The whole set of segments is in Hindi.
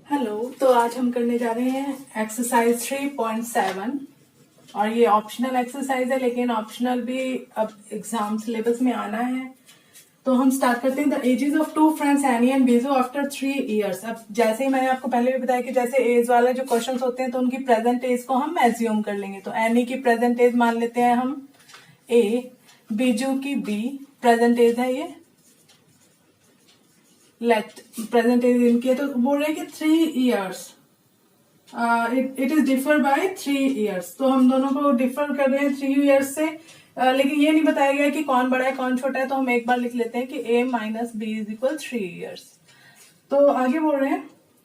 हेलो। तो आज हम करने जा रहे हैं एक्सरसाइज 3.7 और ये ऑप्शनल एक्सरसाइज है, लेकिन ऑप्शनल भी अब एग्जाम सिलेबस में आना है। तो हम स्टार्ट करते हैं। The ages of two friends Annie and Biju after 3 years। अब जैसे ही मैंने आपको पहले भी बताया कि जैसे एज वाले जो क्वेश्चंस होते हैं तो उनकी प्रेजेंट एज को हम एज्यूम कर लेंगे। तो एनी की प्रेजेंट एज मान लेते हैं हम ए, बीजू की बी, प्रेजेंट एज है ये, लेट प्रेजेंट एज इनकी है। तो बोल रहे हैं कि 3 years, it is differ by 3 years। तो हम दोनों को डिफर कर रहे हैं 3 years से, लेकिन ये नहीं बताया गया कि कौन बड़ा है कौन छोटा है। तो हम एक बार लिख लेते हैं कि a minus B is equal 3 years। तो आगे बोल रहे हैं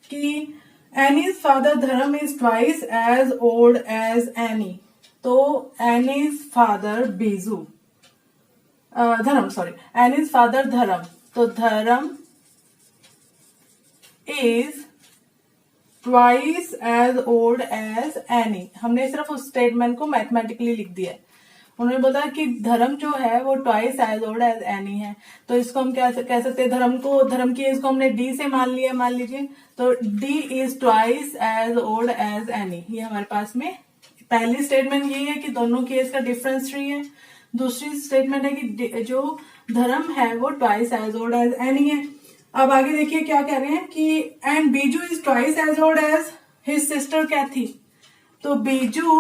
कि Annie's father Dharam is twice as old as Annie. तो Annie's father Biju Dharam, sorry, Annie's father धर्म, तो धर्म is twice as old as any। हमने सिर्फ उस स्टेटमेंट को मैथमेटिकली लिख दिया है। उन्होंने बोला कि धर्म जो है वो twice as old as Annie है। तो इसको हम क्या कह सकते हैं, धर्म की एज को हमने डी से मान लिया, मान लीजिए। तो D is twice as old as Annie. ये हमारे पास में पहली स्टेटमेंट ये है कि दोनों की एज का डिफरेंस 3 है। दूसरी स्टेटमेंट है कि जो धर्म है वो twice as old as Annie है। अब आगे देखिए क्या कह रहे हैं कि and Biju is twice as old as his sister Kathy. तो बीजू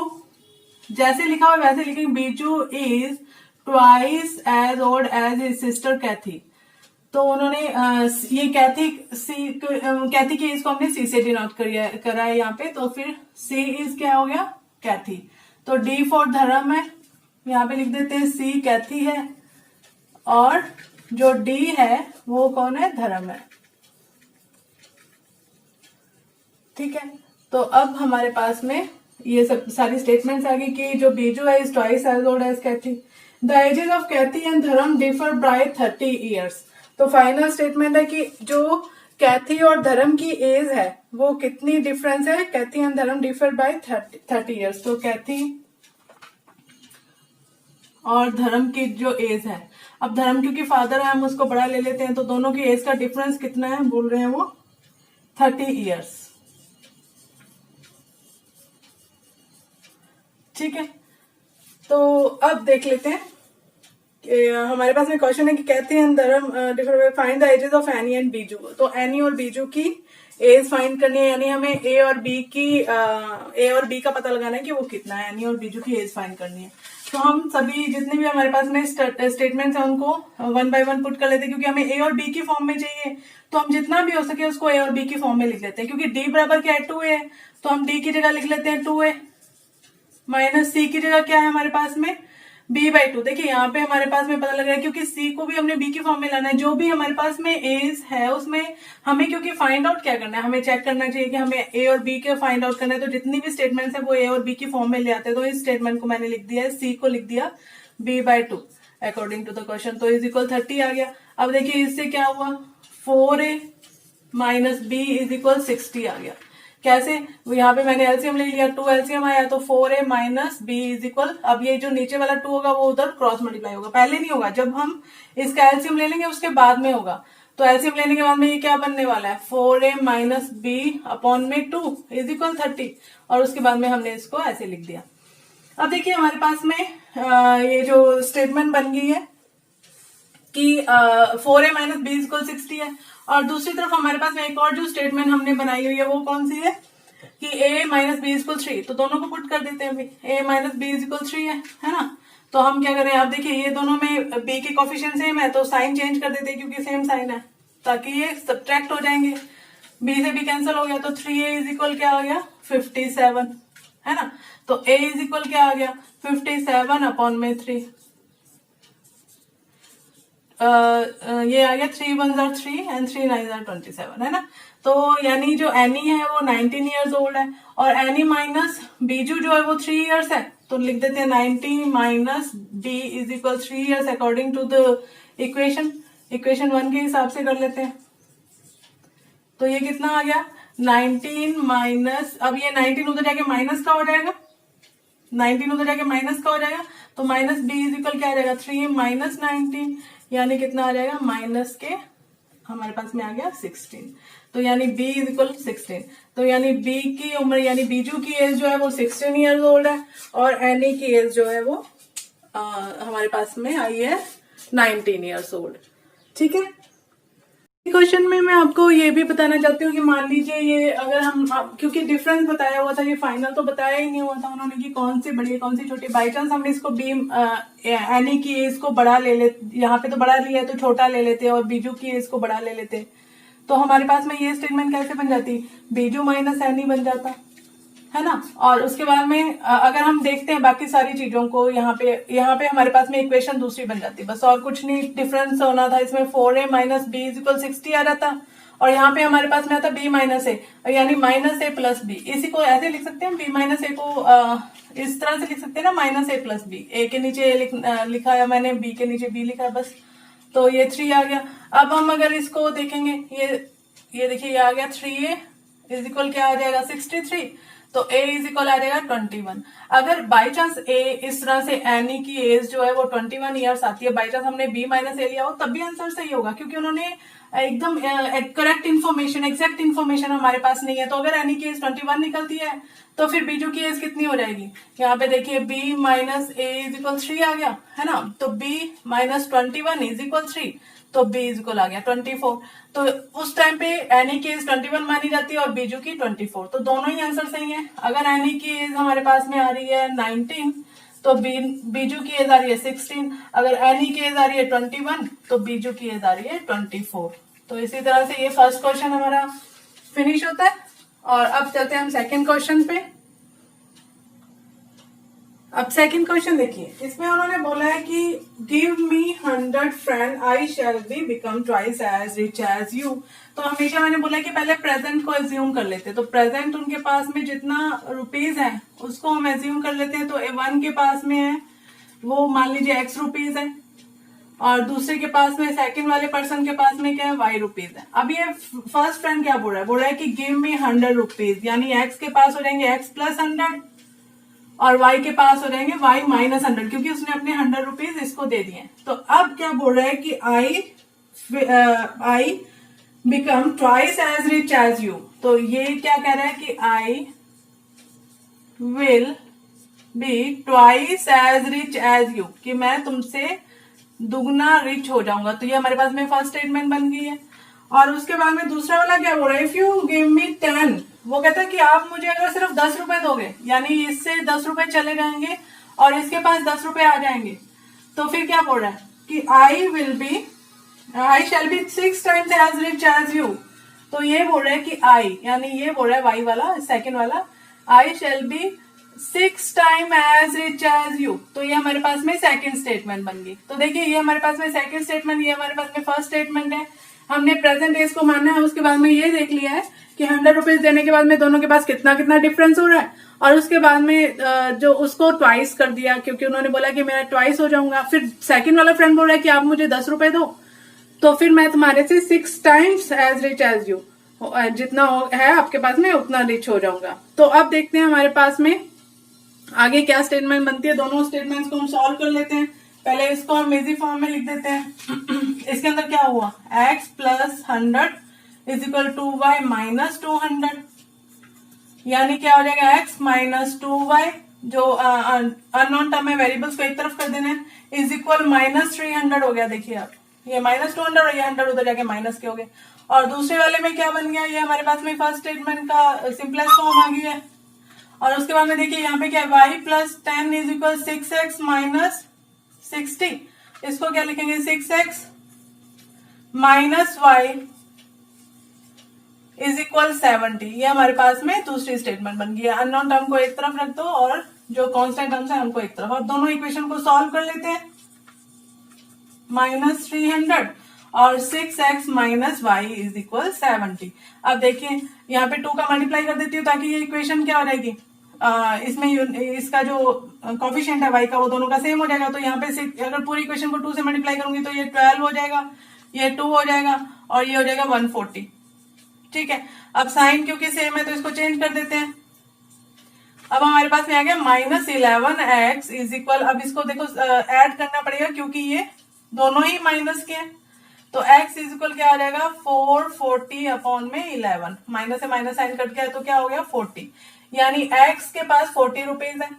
जैसे लिखा हुआ वैसे लिखेंगे, Biju is twice as old as his sister Kathy. तो उन्होंने ये कैथी की एज को हमने सी से डिनोट करा है यहाँ पे। तो फिर सी इज क्या हो गया, कैथी। तो डी फॉर धर्म है, यहाँ पे लिख देते हैं सी कैथी है, और जो डी है वो कौन है, धर्म है। ठीक है। तो अब हमारे पास में ये सब सारी स्टेटमेंट्स आ गई कि जो बीजू है is twice as old as Kathy. The ages of Kathy and Dharam differ by 30 years। तो फाइनल स्टेटमेंट है कि जो कैथी और धर्म की एज है वो कितनी डिफरेंस है, कैथी and Dharam differ by 30 years। तो कैथी और धर्म की जो एज है, अब धर्म क्योंकि फादर है हम उसको बड़ा ले लेते हैं, तो दोनों की एज का डिफरेंस कितना है, बोल रहे हैं वो 30 years। ठीक है। तो अब देख लेते हैं कि हमारे पास में क्वेश्चन है कि कहते हैं Dharam differ, find the ages of Annie and Biju. तो एनी और बीजू की एज फाइंड करनी है, यानी हमें ए और बी का पता लगाना है कि वो कितना है। एनी और बीजू की एज फाइंड करनी है। तो हम सभी जितने भी हमारे पास में स्टेटमेंट्स हैं उनको 1 by 1 पुट कर लेते हैं, क्योंकि हमें ए और बी की फॉर्म में चाहिए। तो हम जितना भी हो सके उसको ए और बी की फॉर्म में लिख लेते हैं, क्योंकि डी बराबर क्या है, 2a है। तो हम डी की जगह लिख लेते हैं 2a माइनस सी की जगह क्या है हमारे पास में, b/2। देखिए यहाँ पे हमारे पास में पता लग रहा है, क्योंकि सी को भी हमने बी की फॉर्म में लाना है। जो भी हमारे पास में एज है उसमें हमें क्योंकि फाइंड आउट क्या करना है, हमें चेक करना चाहिए कि हमें ए और बी के फाइंड आउट करना है। तो जितनी भी स्टेटमेंट्स है वो ए और बी की फॉर्म में ले आते हैं। तो इस स्टेटमेंट को मैंने लिख दिया है, सी को लिख दिया b/2 according to the question. तो इज इक्वल 30 आ गया। अब देखिए इससे क्या हुआ, 4a minus B is equal 60 आ गया। कैसे, यहाँ पे मैंने एलसीएम ले लिया, 2 एलसीएम आया, तो 4a minus B is equal, अब ये जो नीचे वाला 2 होगा वो उधर क्रॉस मल्टीप्लाई होगा, पहले नहीं होगा, जब हम इसका एलसीएम ले लेंगे उसके बाद में होगा। तो एलसीएम लेने के बाद में ये क्या बनने वाला है, 4a माइनस बी अपॉन में 2 इज इक्वल 30, और उसके बाद में हमने इसको ऐसे लिख दिया। अब देखिए हमारे पास में ये जो स्टेटमेंट बन गई है कि 4a minus B is equal 60 है, और दूसरी तरफ हमारे पास में एक और जो स्टेटमेंट हमने बनाई हुई है वो कौन सी है कि a minus B is equal 3। तो दोनों को पुट कर देते हैं, a minus B is equal 3 है ना। तो हम क्या करें, आप देखिए ये दोनों में b के कोफिशिएंट सेम है, तो साइन चेंज कर देते हैं क्योंकि सेम साइन है, ताकि ये सब्ट्रैक्ट हो जाएंगे। b से b कैंसिल हो गया, तो 3a इज इक्वल क्या आ गया, 57 है ना। तो a इज इक्वल क्या आ गया, 57 अपॉन में 3। ये आ गया 3 1s are 3 and 3 9s are 27 है ना। तो यानी जो एनी है वो 19 years ओल्ड है, और एनी माइनस बीजू जो है वो 3 years है। तो लिख देते हैं 90 minus B is equal 3 years according to the equation 1 के हिसाब से कर लेते हैं। तो ये कितना आ गया, 19 माइनस, अब ये 19 उधर जाके माइनस का हो जाएगा, 19 उधर जाके माइनस का हो जाएगा, तो माइनस बी इज इक्वल क्या आ जाएगा, 3 माइनस 19, यानी कितना आ जाएगा, माइनस के हमारे पास में आ गया 16। तो यानी b इज इक्वल 16। तो यानी b की उम्र यानी बीजू की एज जो है वो 16 ईयर्स ओल्ड है और एनी की एज जो है वो हमारे पास में आई है 19 ईयर्स ओल्ड। ठीक है। क्वेश्चन में मैं आपको ये भी बताना चाहती हूँ कि मान लीजिए ये अगर हम क्योंकि डिफरेंस बताया हुआ था, ये फाइनल तो बताया ही नहीं हुआ था उन्होंने कि कौन सी बड़ी है कौन सी छोटी। बाई चांस हमने इसको बी एनी की एज को बड़ा ले लेते, यहाँ पे तो बड़ा लिया है तो छोटा ले लेते और बीजू की एज को बड़ा ले लेते, तो हमारे पास में ये स्टेटमेंट कैसे बन जाती, बीजू माइनस एनी बन जाता है ना। और उसके बाद में अगर हम देखते हैं बाकी सारी चीजों को, यहाँ पे हमारे पास में इक्वेशन दूसरी बन जाती, बस और कुछ नहीं डिफरेंस होना था इसमें। 4a minus B is equal 60 आ रहा था और यहाँ पे हमारे पास में आता b माइनस ए, यानी माइनस ए प्लस बी। इसी को ऐसे लिख सकते हैं, b माइनस ए को इस तरह से लिख सकते हैं ना, माइनस ए प्लस बी। ए के नीचे ए लिखा है मैंने, b के नीचे b लिखा है बस। तो ये 3 आ गया। अब हम अगर इसको देखेंगे, ये देखिए ये आ गया 3a इज इक्वल क्या आ जाएगा 63। तो a इज इक्वल आ जाएगा 21। अगर बाई चांस a इस तरह से एनी की एज जो है वो 21 ईयर्स आती है, बाई चांस हमने b माइनस ए लिया हो तब भी आंसर सही होगा, क्योंकि उन्होंने एकदम करेक्ट इन्फॉर्मेशन एग्जैक्ट इन्फॉर्मेशन हमारे पास नहीं है। तो अगर एनी की एज 21 निकलती है तो फिर बीजू की एज कितनी हो जाएगी, यहाँ पे देखिए b minus A is equal 3 आ गया है ना। तो b माइनस 21 इज इक्वल 3, तो b इज इक्वल आ गया 24। तो उस टाइम पे एनी की एज 21 मानी जाती है और बीजू की 24, तो दोनों ही आंसर सही है। अगर एनी की एज हमारे पास में आ रही है 19 तो बीजू की एज आ रही है 16। अगर एनी की एज आ रही है 21 तो बीजू की एज आ रही है 24। तो इसी तरह से ये फर्स्ट क्वेश्चन हमारा फिनिश होता है। और अब चलते हैं हम सेकंड क्वेश्चन पे। अब सेकंड क्वेश्चन देखिए, इसमें उन्होंने बोला है कि give me 100 friend I shall be become twice as rich as you. तो हमेशा मैंने बोला है कि पहले प्रेजेंट को एज्यूम कर लेते हैं। तो प्रेजेंट उनके पास में जितना रुपीज है उसको हम एज्यूम कर लेते हैं। तो वन के पास में है वो मान लीजिए x रुपीज है और दूसरे के पास में सेकंड वाले पर्सन के पास में क्या है y रुपीज है। अब ये फर्स्ट फ्रेंड क्या बोल रहा है कि गिव मी 100 रुपीज, यानी x के पास हो जाएंगे x प्लस 100 और y के पास हो जाएंगे y माइनस 100, क्योंकि उसने अपने 100 रुपीज इसको दे दिए। तो अब क्या बोल रहा है कि I become twice as rich as you. तो ये क्या कह रहा है कि I will be twice as rich as you, कि मैं तुमसे दुगना रिच हो जाऊंगा। तो ये हमारे पास में फर्स्ट स्टेटमेंट बन गई है। और उसके बाद में दूसरा वाला क्या बोल रहा है, इफ यू गिव मी 10, वो कहता है कि आप मुझे अगर सिर्फ 10 रुपए दोगे, यानी इससे 10 रुपए चले जाएंगे और इसके पास 10 रुपए आ जाएंगे, तो फिर क्या बोल रहा है कि I shall be 6 times as rich as you. तो ये बोल रहा है कि आई, यानी ये बोल रहा है वाई वाला सेकेंड वाला, I shall be 6 time as rich as you. तो ये हमारे पास में सेकेंड स्टेटमेंट बन गई। तो देखिए ये हमारे पास में सेकेंड स्टेटमेंट, ये हमारे पास में फर्स्ट स्टेटमेंट है। हमने प्रेजेंट एज को मानना है, उसके बाद में ये देख लिया है कि 100 रुपीज देने के बाद में दोनों के पास कितना कितना डिफरेंस हो रहा है, और उसके बाद में जो उसको ट्वाइस कर दिया, क्योंकि उन्होंने बोला कि मैं ट्वाइस हो जाऊंगा। फिर सेकंड वाला फ्रेंड बोल रहा है कि आप मुझे 10 रुपए दो, तो फिर मैं तुम्हारे से 6 times as rich as you, जितना है आपके पास में उतना रिच हो जाऊंगा। तो अब देखते हैं हमारे पास में आगे क्या स्टेटमेंट बनती है। दोनों स्टेटमेंट्स को हम सॉल्व कर लेते हैं। पहले इसको हम इजी फॉर्म में लिख देते हैं। इसके अंदर क्या हुआ, x plus 100 is equal to y minus 200, यानी क्या हो जाएगा x माइनस 2y, जो अननोन टर्म है वेरिएबल्स को एक तरफ कर देना है, इज इक्वल माइनस 300 हो गया। देखिए आप, ये माइनस 200 और ये 100 उधर जाके माइनस के हो गए। और दूसरे वाले में क्या बन गया, ये हमारे पास में फर्स्ट स्टेटमेंट का सिंपलेस्ट फॉर्म आ गई है। और उसके बाद में देखिए यहाँ पे क्या है, y plus 10 is equal 6x minus 60, इसको क्या लिखेंगे 6x minus y is equal 70। ये हमारे पास में दूसरी स्टेटमेंट बन गई है। अननोन टर्म को एक तरफ रख दो और जो कांस्टेंट टर्म्स है उनको एक तरफ, और दोनों इक्वेशन को सॉल्व कर लेते हैं। माइनस 300 और 6x minus y is equal 70। अब देखिए यहाँ पे 2 का मल्टीप्लाई कर देती हूँ ताकि ये इक्वेशन क्या हो जाएगी, इसमें इसका जो कॉफिशिएंट है y का वो दोनों का सेम हो जाएगा। तो यहाँ पे अगर पूरी इक्वेशन को 2 से मल्टीप्लाई करूंगी तो ये 12 हो जाएगा, ये 2 हो जाएगा और ये हो जाएगा 140। ठीक है, अब साइन क्योंकि सेम है तो इसको चेंज कर देते हैं। अब हमारे पास में आ गया माइनस 11x इज इक्वल, अब इसको देखो ऐड करना पड़ेगा क्योंकि ये दोनों ही माइनस के हैं। तो x इज इक्वल क्या हो जाएगा 440 अपॉन में 11, माइनस से माइनस साइन कट गया तो क्या हो गया 40, यानी x के पास 40 रुपीज है।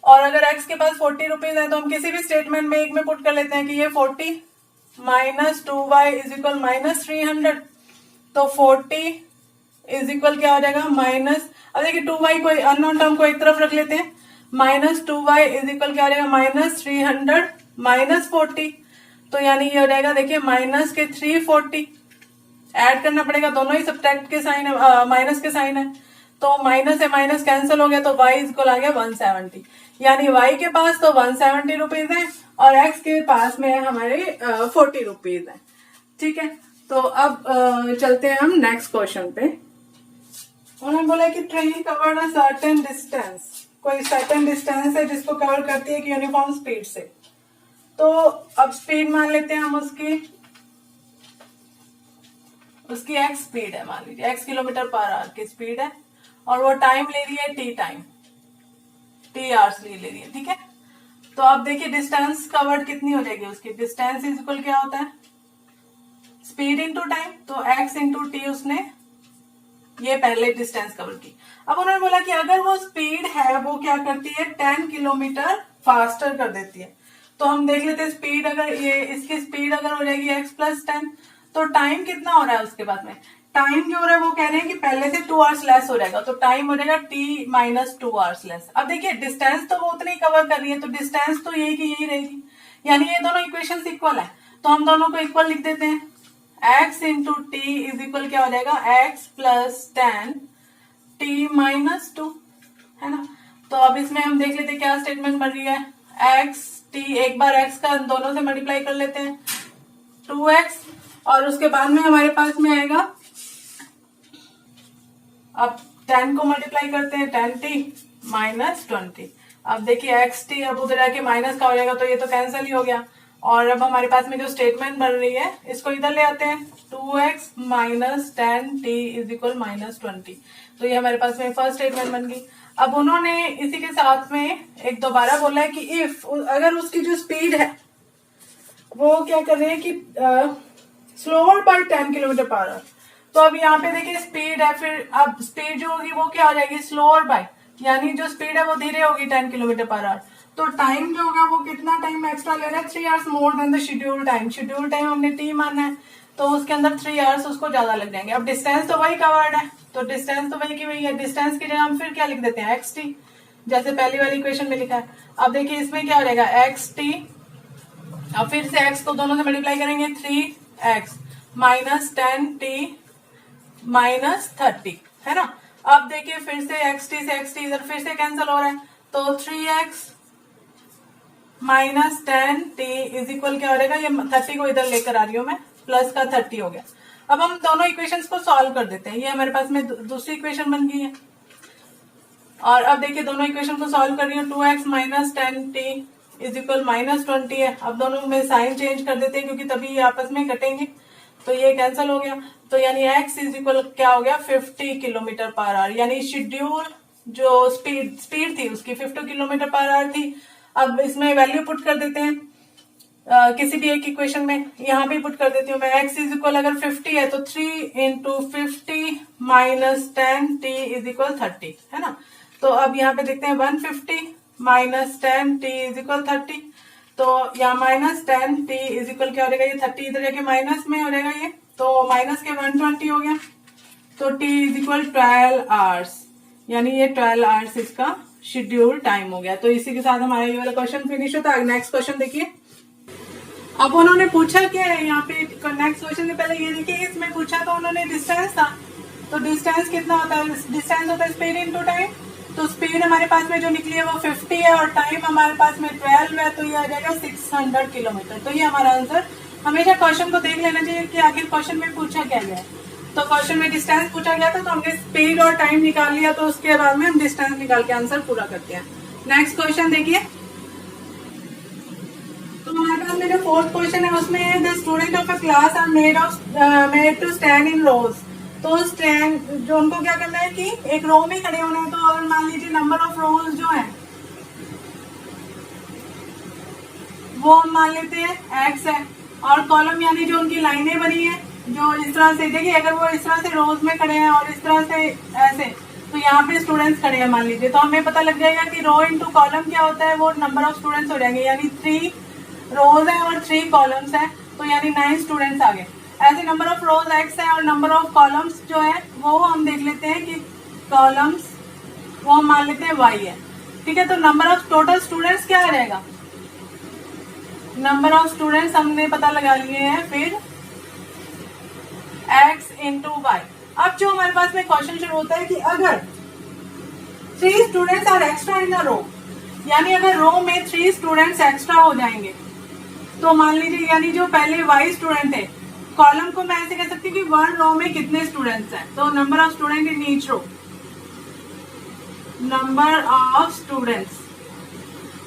और अगर x के पास 40 रुपीज है तो हम किसी भी स्टेटमेंट में एक में पुट कर लेते हैं कि ये 40 minus 2y is equal minus 300, तो 40 इज इक्वल क्या हो जाएगा माइनस, अब देखिए 2y को अननोन टर्म को एक तरफ रख लेते हैं, माइनस 2y इज इक्वल क्या हो जाएगा माइनस 300 माइनस 40, तो यानी ये हो जाएगा देखिए माइनस के 340, ऐड करना पड़ेगा, दोनों ही सब्ट्रैक्ट के साइन है, माइनस के साइन है, तो माइनस से माइनस कैंसिल हो गया, तो y इज इक्वल आ गया 170, यानी y के पास तो 170 रुपीज है और x के पास में हमारे 40 रुपीज है। ठीक है, तो अब चलते हैं हम नेक्स्ट क्वेश्चन पे। उन्होंने बोला कि train covered a certain distance, कोई सर्टेन डिस्टेंस है जिसको कवर करती है कि यूनिफॉर्म स्पीड से। तो अब स्पीड मान लेते हैं हम उसकी x स्पीड है, मान लीजिए x किलोमीटर पर आवर की स्पीड है और वो टाइम ले रही है t टाइम, t आवर्स ले रही है। ठीक है, तो अब देखिए डिस्टेंस कवर्ड कितनी हो जाएगी उसकी, डिस्टेंस इज इक्वल क्या होता है स्पीड इंटू टाइम, तो x इंटू टी उसने ये पहले डिस्टेंस कवर की। अब उन्होंने बोला कि अगर वो स्पीड है वो क्या करती है 10 किलोमीटर फास्टर कर देती है, तो हम देख लेते हैं स्पीड, अगर ये इसकी स्पीड अगर हो जाएगी x प्लस 10, तो टाइम कितना हो रहा है उसके बाद में, टाइम जो हो रहा है वो कह रहे हैं कि पहले से 2 आवर्स लेस हो जाएगा, तो टाइम हो जाएगा t माइनस 2 आवर्स लेस। अब देखिए डिस्टेंस तो वो उतनी कवर कर रही है, तो डिस्टेंस तो यही की यही रहेगी, यानी ये दोनों इक्वेशन इक्वल है, तो हम दोनों को इक्वल लिख देते हैं, x into T is equal क्या हो जाएगा x प्लस 10 t माइनस 2, है ना। तो अब इसमें हम देख लेते हैं क्या स्टेटमेंट बन रही है, x t, एक बार x का दोनों से मल्टीप्लाई कर लेते हैं 2x, और उसके बाद में हमारे पास में आएगा, अब 10 को मल्टीप्लाई करते हैं 10t माइनस 20, अब देखिए xt अब उधर आके माइनस का हो जाएगा, तो ये तो कैंसिल ही हो गया, और अब हमारे पास में जो स्टेटमेंट बन रही है इसको इधर ले आते हैं, 2x minus 10t is equal minus 20, तो ये हमारे पास में फर्स्ट स्टेटमेंट बन गई। अब उन्होंने इसी के साथ में एक दोबारा बोला है कि इफ, अगर उसकी जो स्पीड है वो क्या कर रहे हैं कि slower by 10 kilometre per hour, तो अब यहाँ पे देखिए स्पीड है, फिर अब स्पीड जो होगी वो क्या हो जाएगी स्लोअर बाय, यानी जो स्पीड है वो धीरे होगी 10 किलोमीटर पर आवर, तो टाइम जो होगा वो कितना टाइम एक्स्ट्रा ले रहा है 3 hours more than the schedule time, schedule time हमने t माना है, तो उसके अंदर 3 आवर्स उसको ज्यादा लग जाएंगे। अब डिस्टेंस तो वही कवर्ड है, तो डिस्टेंस तो वही की वही है, डिस्टेंस की जगह हम फिर क्या लिख देते हैं xt, जैसे पहली वाली इक्वेशन में लिखा है। अब देखिए इसमें क्या हो जाएगा xt, अब फिर से x को दोनों से मल्टीप्लाई करेंगे 3x माइनस 10t माइनस 30, है ना। अब देखिए फिर से xt से xt इधर फिर से कैंसिल हो रहा है, तो 3x minus 10t is equal क्या हो जाएगा, ये 30 को इधर लेकर आ रही हूं मैं, प्लस का 30 हो गया। अब हम दोनों इक्वेशंस को सॉल्व कर देते हैं, ये हमारे पास में दूसरी इक्वेशन बन गई है, और अब देखिए दोनों इक्वेशन को सॉल्व कर रही हूँ, 2x minus 10t is equal minus 20 है, अब दोनों में साइन चेंज कर देते हैं क्योंकि तभी ये आपस में कटेंगे, तो ये कैंसिल हो गया, तो यानी x इज इक्वल क्या हो गया 50 किलोमीटर पर आवर, यानी शेड्यूल जो स्पीड थी उसकी 50 किलोमीटर पर आवर थी। अब इसमें वैल्यू पुट कर देते हैं किसी भी एक इक्वेशन में, यहाँ भी पुट कर देती हूँ मैं, x इज इक्वल अगर 50 है तो 3 into 50 minus 10t is equal 30, है ना। तो अब यहाँ पे देखते हैं 150 माइनस 10t इज इक्वल 30, तो यहाँ माइनस 10t इज इक्वल क्या हो जाएगा, ये 30 इधर जाके माइनस में हो जाएगा ये, तो माइनस के 120 हो गया, तो t इज इक्वल 12 आवर्स, यानी ये 12 आवर्स इसका शेड्यूल टाइम हो गया। तो इसी के साथ हमारा ये वाला क्वेश्चन फिनिश होता है। नेक्स्ट क्वेश्चन देखिए, अब उन्होंने पूछा क्या है यहाँ पे, नेक्स्ट क्वेश्चन से पहले ये देखिए, इसमें पूछा तो उन्होंने डिस्टेंस था, तो डिस्टेंस कितना होता है, डिस्टेंस होता है स्पीड इनटू टाइम, तो स्पीड हमारे पास में जो निकली है वो 50 है और टाइम हमारे पास में 12 है, तो ये आ जाएगा 600 किलोमीटर। तो ये हमारा आंसर। हमेशा क्वेश्चन को देख लेना चाहिए कि आखिर क्वेश्चन में पूछा क्या गया है। तो क्वेश्चन में डिस्टेंस पूछा गया था, तो हमने स्पीड और टाइम निकाल लिया, तो उसके बाद में हम डिस्टेंस निकाल के आंसर पूरा करते हैं। नेक्स्ट क्वेश्चन देखिए, तो हमारे पास में जो फोर्थ क्वेश्चन है उसमें the student of a class are made to stand in rows, तो स्टैंड जो उनको क्या करना है कि एक रो में खड़े होना है, तो अगर मान लीजिए नंबर ऑफ रोज जो है वो हम मान लेते हैं x है, और कॉलम यानी जो उनकी लाइनें बनी है, जो इस तरह से, देखिए अगर वो इस तरह से रोज में खड़े हैं और इस तरह से ऐसे, तो यहाँ पे स्टूडेंट्स खड़े हैं मान लीजिए, तो हमें पता लग जाएगा कि रो इंटू कॉलम क्या होता है, वो नंबर ऑफ स्टूडेंट्स हो जाएंगे, यानी 3 रोज है और 3 कॉलम्स है, तो यानी 9 स्टूडेंट्स आ गए। ऐसे नंबर ऑफ रोज x है और नंबर ऑफ कॉलम्स जो है वो हम देख लेते हैं कि कॉलम्स वो हम मान लेते हैं y है, ठीक है। तो नंबर ऑफ टोटल स्टूडेंट्स क्या आ जाएगा, नंबर ऑफ स्टूडेंट्स हमने पता लगा लिए हैं, फिर x इंटू वाई। अब जो हमारे पास में क्वेश्चन शुरू होता है कि अगर 3 स्टूडेंट्स आर एक्स्ट्रा इन अ रो, यानी अगर रो में 3 स्टूडेंट्स एक्स्ट्रा हो जाएंगे, तो मान लीजिए यानी जो पहले y स्टूडेंट थे, कॉलम को मैं ऐसे कह सकती हूँ कि 1 रो में कितने स्टूडेंट्स हैं, तो number of student in each row, number of students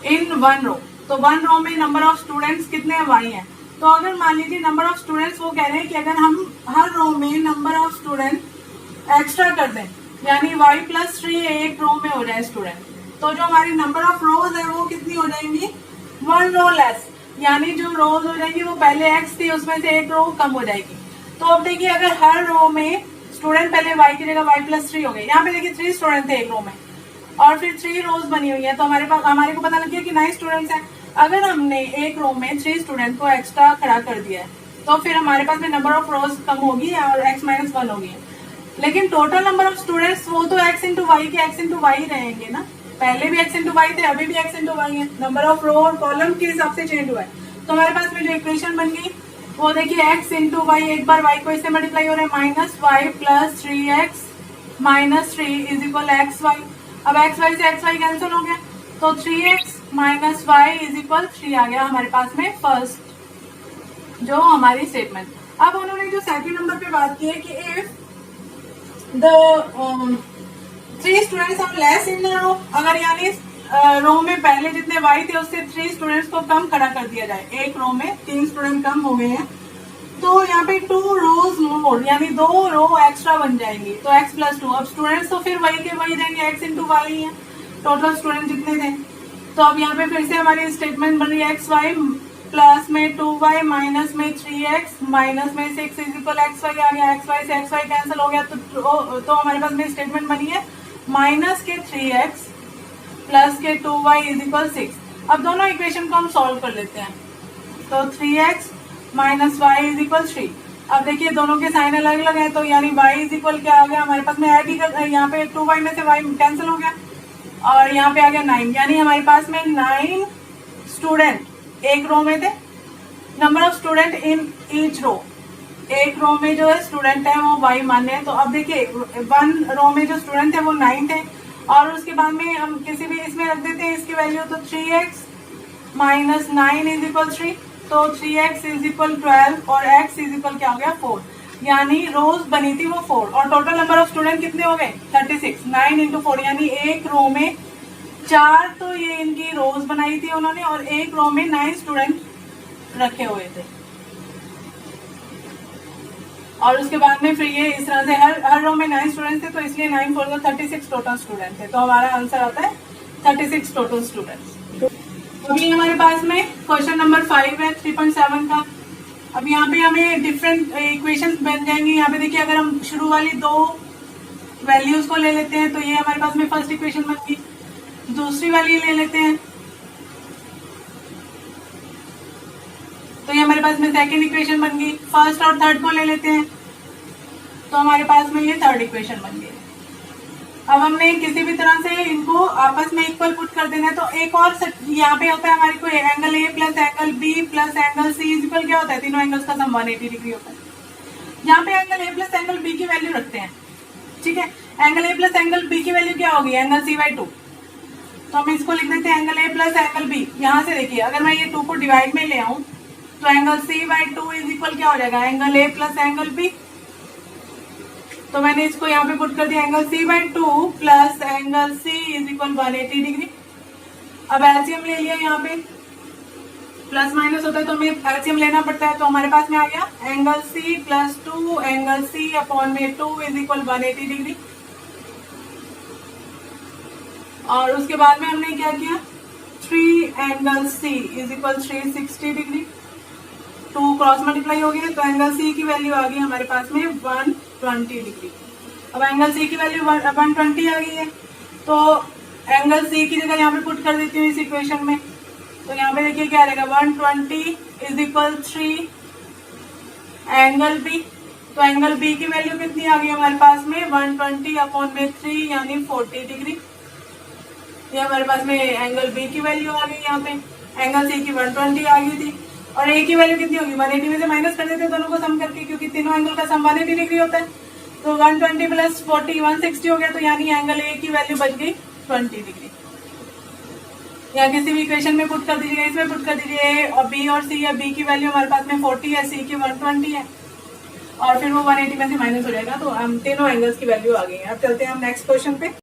in 1 row, तो 1 रो में नंबर ऑफ स्टूडेंट्स कितने हैं, y हैं। तो अगर मान लीजिए नंबर ऑफ स्टूडेंट्स वो कह रहे हैं कि अगर हम हर रो में नंबर ऑफ स्टूडेंट एक्स्ट्रा कर दें, यानी y+3 एक रो में हो जाए स्टूडेंट, तो जो हमारी नंबर ऑफ रोज है वो कितनी हो जाएंगी, 1 रो लेस, यानी जो रोज हो जाएंगी वो पहले x थी उसमें से एक रो कम हो जाएगी। तो अब देखिए अगर हर रो में स्टूडेंट पहले y की जगह y+3 हो गए, यहाँ पे देखिए 3 स्टूडेंट थे एक रो में और फिर 3 रोज बनी हुई है, तो हमारे को पता लग गया कि 9 स्टूडेंट्स हैं। अगर हमने एक रो में 3 स्टूडेंट को एक्स्ट्रा खड़ा कर दिया है, तो फिर हमारे पास में नंबर ऑफ रोज कम होगी और x-1 होगी, लेकिन टोटल नंबर ऑफ स्टूडेंट्स वो तो x इंटू वाई के x इंटू वाई रहेंगे ना, पहले भी x इंटू वाई थे, अभी भी x इंटू वाई है, नंबर ऑफ रो और कॉलम के हिसाब से चेंज हुआ है। तो हमारे पास में जो इक्वेशन बन गई वो देखिए x इंटू वाई, एक बार y को इससे मल्टीप्लाई हो रहा है, -y+3x-3 इज इक्वल xy। अब xy से xy कैंसिल हो गया, तो 3x minus y is equal 3 आ गया हमारे पास में फर्स्ट जो हमारी स्टेटमेंट। अब उन्होंने जो सेकंड नंबर पे बात की है कि if the 3 students are less in the row, अगर यानी रो में पहले जितने y थे उससे 3 स्टूडेंट्स को कम खड़ा कर दिया जाए, एक रो में 3 स्टूडेंट कम हो गए हैं, तो यहाँ पे 2 रोज मोर यानी 2 रो एक्स्ट्रा बन जाएंगी, तो x+2। अब स्टूडेंट्स तो फिर वही के वही रहेंगे, x इंटू वाई है टोटल स्टूडेंट जितने थे। तो अब यहाँ पे फिर से हमारी स्टेटमेंट बन रही है xy प्लस में 2y माइनस में 3x माइनस में 6 इज इक्वल xy आ गया, xy से xy कैंसिल हो गया, तो हमारे पास में स्टेटमेंट बनी है माइनस के 3x प्लस के 2y इज इक्वल 6। अब दोनों इक्वेशन को हम सॉल्व कर लेते हैं, तो 3x minus y is equal 3। अब देखिए दोनों के साइन अलग अलग है, तो यानी y इज इक्वल क्या आ गया हमारे पास में, ऐड ही यहाँ पे 2y में से y कैंसिल हो गया और यहाँ पे आ गया 9, यानी हमारे पास में 9 स्टूडेंट एक रो में थे। Number of student in each row, एक रो में जो है स्टूडेंट है वो y माने हैं, तो अब देखिए 1 रो में जो स्टूडेंट है वो 9 थे और उसके बाद में हम किसी भी इसमें रख देते हैं इसकी वैल्यू, तो 3x माइनस 9 इज इक्वल 3, तो 3x इज इक्वल 12 और x इज इक्वल क्या हो गया 4, यानी रोज बनी थी वो 4 और टोटल नंबर ऑफ स्टूडेंट कितने हो गए 36, 9 इंटू 4 यानी एक रो में 4 तो ये इनकी रोज बनाई थी उन्होंने और एक रो में 9 स्टूडेंट रखे हुए थे। और उसके बाद में फिर ये इस तरह से हर रो में 9 स्टूडेंट थे, तो इसलिए 9 4 36 टोटल स्टूडेंट थे, तो हमारा आंसर आता है 36 टोटल स्टूडेंट्स। अभी हमारे पास में क्वेश्चन नंबर 5 है 3.7 का। अब यहाँ पे हमें डिफरेंट इक्वेशंस बन जाएंगी। यहाँ पे देखिए अगर हम शुरू वाली 2 वैल्यूज को ले लेते हैं तो ये हमारे पास में फर्स्ट इक्वेशन बन गई, दूसरी वाली ले लेते हैं तो ये हमारे पास में सेकंड इक्वेशन बन गई, फर्स्ट और थर्ड को ले लेते हैं तो हमारे पास में ये थर्ड इक्वेशन बन गई। अब हमने किसी भी तरह से इनको आपस में इक्वल पुट कर देना है, तो एक और यहाँ पे होता है हमारे को angle a plus angle b plus angle c is equal क्या होता है, तीनों एंगल्स का सम 180 डिग्री होता है। यहाँ पे angle a plus angle b की वैल्यू रखते हैं, ठीक है। Angle a plus angle b की वैल्यू क्या होगी, एंगल c/2, तो हम इसको लिख देते हैं angle a plus angle b. यहाँ से देखिए अगर मैं ये 2 को डिवाइड में ले आऊं तो एंगल c/2 इज इक्वल क्या हो जाएगा, angle a plus angle b. तो मैंने इसको यहाँ पे पुट कर दिया, angle c/2 plus angle c is equal 180 degree. अब एलसीएम ले लिया, यहाँ पे प्लस माइनस होता है तो हमें एलसीएम लेना पड़ता है, तो हमारे पास में आ गया angle c plus 2 angle c upon में 2 इज इक्वल 180 डिग्री। और उसके बाद में हमने क्या किया, 3 angle c is equal 360 degree. 2 cross multiply हो गए, तो एंगल सी की वैल्यू आ गई हमारे पास में 120 डिग्री। अब एंगल सी की वैल्यू 120 आ गई है, तो एंगल सी की जगह यहाँ पे पुट कर देती हूँ इस इक्वेशन में। तो यहाँ पे देखिए क्या रहेगा, 120 इज इक्वल 3 एंगल बी। तो एंगल बी की वैल्यू कितनी आ गई हमारे पास में, 120 अपॉन में 3 यानी 40 डिग्री। ये हमारे पास में एंगल बी की वैल्यू आ गई। यहाँ पे एंगल सी की 120 आ गई थी, और ए की वैल्यू कितनी होगी, 180 में से माइनस कर देते हैं दोनों को सम करके, क्योंकि तीनों एंगल का सम 180 डिग्री होता है। तो 120 प्लस 40 160 हो गया, तो यानी एंगल ए की वैल्यू बच गई 20 डिग्री। या किसी भी इक्वेशन में पुट कर दीजिएगा, इसमें पुट कर दीजिए ए और बी और सी है। बी की वैल्यू हमारे पास में 40 है, सी की 120 है, और फिर वो 180 में से माइनस हो जाएगा, तो हम तीनों एंगल्स की वैल्यू आ गई है। अब चलते हैं हम नेक्स्ट क्वेश्चन पे।